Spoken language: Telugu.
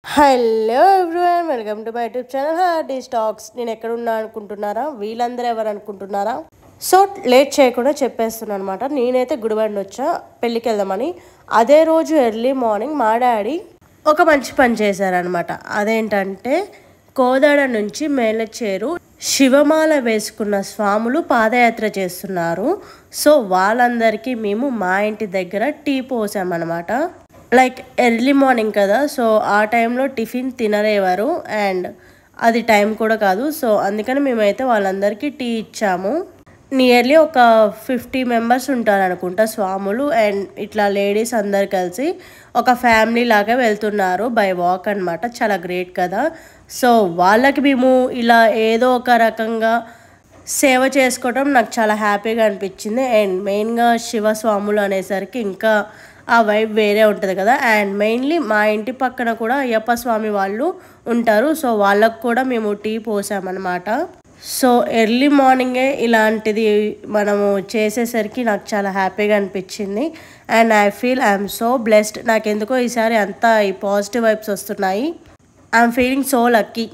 Hello everyone, welcome to my YouTube channel Hardy's talks. నేను ఎక్కడున్నా అనుకుంటున్నారా? వీళ్ళందరూ ఎవరు అనుకుంటున్నారా? సో లేట్ చేయకుండా చెప్పేస్తున్నాను అనమాట. నేనైతే గుడిబండి వచ్చా పెళ్ళికి వెళ్దామని. అదే రోజు ఎర్లీ మార్నింగ్ మా డాడీ ఒక మంచి పని చేశారనమాట. అదేంటంటే కోదాడ నుంచి మేలచేరు శివమాల వేసుకున్న స్వాములు పాదయాత్ర చేస్తున్నారు. సో వాళ్ళందరికీ మేము మా ఇంటి దగ్గర టీ పోసామన్నమాట. లైక్ ఎర్లీ మార్నింగ్ కదా, సో ఆ టైంలో టిఫిన్ తినరేవారు అండ్ అది టైం కూడా కాదు. సో అందుకని మేమైతే వాళ్ళందరికీ టీ ఇచ్చాము. నియర్లీ ఒక 50 మెంబర్స్ ఉంటారు అనుకుంటా స్వాములు, అండ్ ఇట్లా లేడీస్ అందరు కలిసి ఒక ఫ్యామిలీ లాగా వెళ్తున్నారు బై వాక్ అనమాట. చాలా గ్రేట్ కదా. సో వాళ్ళకి మేము ఇలా ఏదో ఒక రకంగా సేవ చేసుకోవడం నాకు చాలా హ్యాపీగా అనిపించింది. అండ్ మెయిన్గా శివస్వాములు అనేసరికి ఇంకా ఆ వైబ్ వేరే ఉంటుంది కదా. అండ్ మెయిన్లీ మా ఇంటి పక్కన కూడా అయ్యప్ప స్వామి వాళ్ళు ఉంటారు. సో వాళ్ళకు కూడా మేము టీ పోసామన్నమాట. సో ఎర్లీ మార్నింగే ఇలాంటిది మనము చేసేసరికి నాకు చాలా హ్యాపీగా అనిపించింది. And I feel I'm so blessed. నాకు ఎందుకో ఈసారి అంతా ఈ పాజిటివ్ వైబ్స్ వస్తున్నాయి. I'm feeling so lucky.